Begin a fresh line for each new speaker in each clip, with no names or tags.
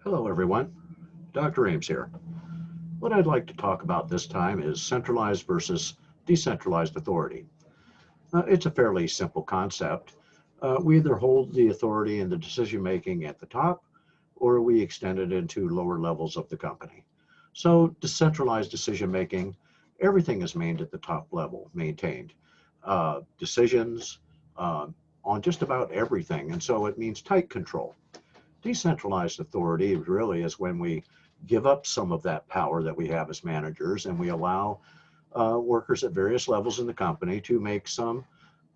Hello, everyone. Dr. Eames here. What I'd like to talk about this time is centralized versus decentralized authority. It's a fairly simple concept. We either hold the authority and the decision making at the top, or we extend it into lower levels of the company. So, decentralized decision making, everything is maintained at the top level, maintained. Decisions on just about everything. And so it means tight control. Decentralized authority really is when we give up some of that power that we have as managers and we allow workers at various levels in the company to make some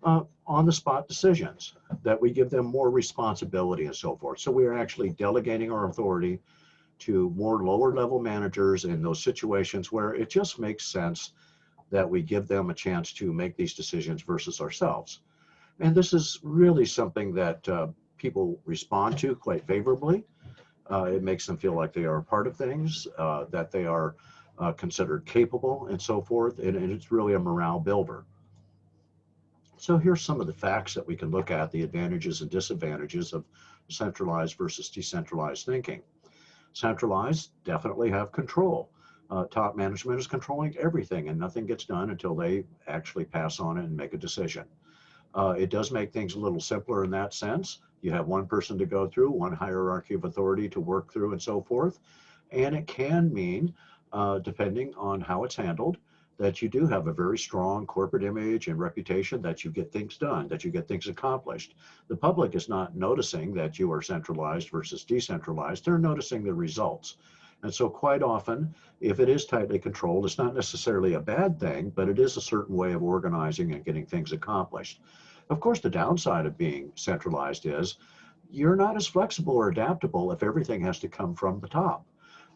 on the spot decisions, that we give them more responsibility and so forth. So we are actually delegating our authority to more lower level managers in those situations where it just makes sense that we give them a chance to make these decisions versus ourselves. And this is really something that people respond to quite favorably. It makes them feel like they are a part of things, that they are considered capable and so forth. And it's really a morale builder. So here's some of the facts that we can look at, the advantages and disadvantages of centralized versus decentralized thinking. Centralized definitely have control. Top management is controlling everything and nothing gets done until they actually pass on it and make a decision. It does make things a little simpler in that sense. You have one person to go through, one hierarchy of authority to work through, and so forth. And it can mean, depending on how it's handled, that you do have a very strong corporate image and reputation, that you get things done, that you get things accomplished. The public is not noticing that you are centralized versus decentralized. They're noticing the results. And so quite often, if it is tightly controlled, it's not necessarily a bad thing, but it is a certain way of organizing and getting things accomplished. Of course, the downside of being centralized is you're not as flexible or adaptable if everything has to come from the top.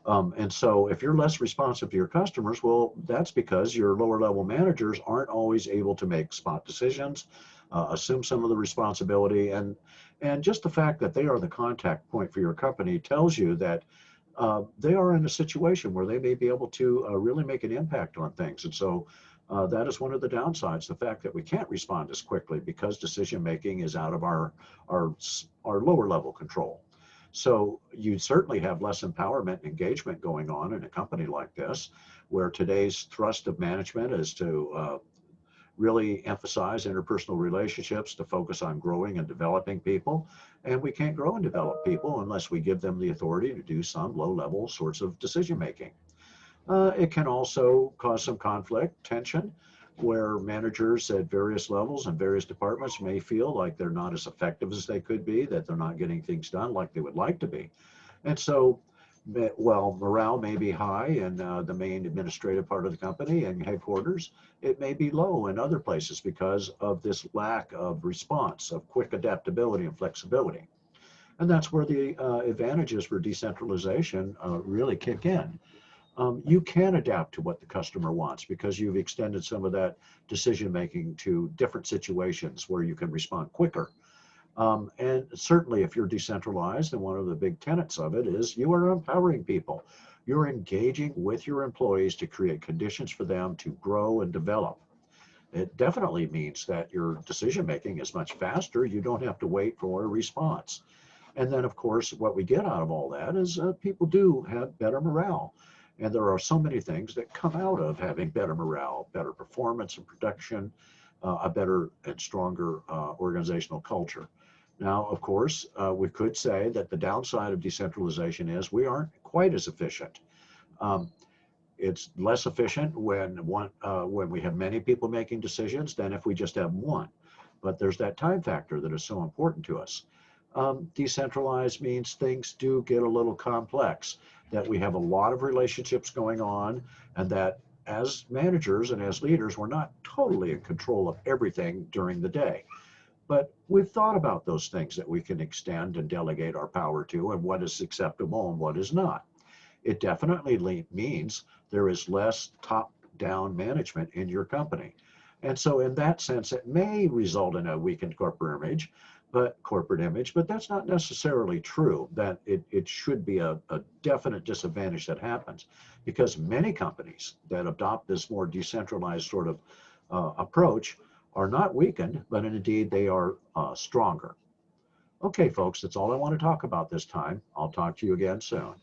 And so if you're less responsive to your customers, well, that's because your lower level managers aren't always able to make spot decisions, assume some of the responsibility, and just the fact that they are the contact point for your company tells you that they are in a situation where they may be able to really make an impact on things. And so that is one of the downsides, the fact that we can't respond as quickly because decision making is out of our, our lower level control. So you certainly have less empowerment and engagement going on in a company like this, where today's thrust of management is to really emphasize interpersonal relationships, to focus on growing and developing people. And we can't grow and develop people unless we give them the authority to do some low level sorts of decision making. It can also cause some conflict, tension, where managers at various levels and various departments may feel like they're not as effective as they could be, that they're not getting things done like they would like to be. And so, while morale may be high in the main administrative part of the company and headquarters, it may be low in other places because of this lack of response, of quick adaptability and flexibility. And that's where the advantages for decentralization really kick in. You can adapt to what the customer wants because you've extended some of that decision making to different situations where you can respond quicker. And certainly, if you're decentralized, and one of the big tenets of it is you are empowering people. You're engaging with your employees to create conditions for them to grow and develop. It definitely means that your decision making is much faster. You don't have to wait for a response. And then, of course, what we get out of all that is people do have better morale. And there are so many things that come out of having better morale, better performance and production, a better and stronger organizational culture. Now, of course, we could say that the downside of decentralization is we aren't quite as efficient. Um, it's less efficient when we have many people making decisions than if we just have one. But there's that time factor that is so important to us. Decentralized means things do get a little complex, that we have a lot of relationships going on, and that as managers and as leaders, we're not totally in control of everything during the day. But we've thought about those things that we can extend and delegate our power to, and what is acceptable and what is not. It definitely means there is less top-down management in your company. And so in that sense, it may result in a weakened corporate image, but that's not necessarily true, that it should be a definite disadvantage that happens, because many companies that adopt this more decentralized sort of approach are not weakened, but indeed they are stronger. Okay, folks, that's all I want to talk about this time. I'll talk to you again soon.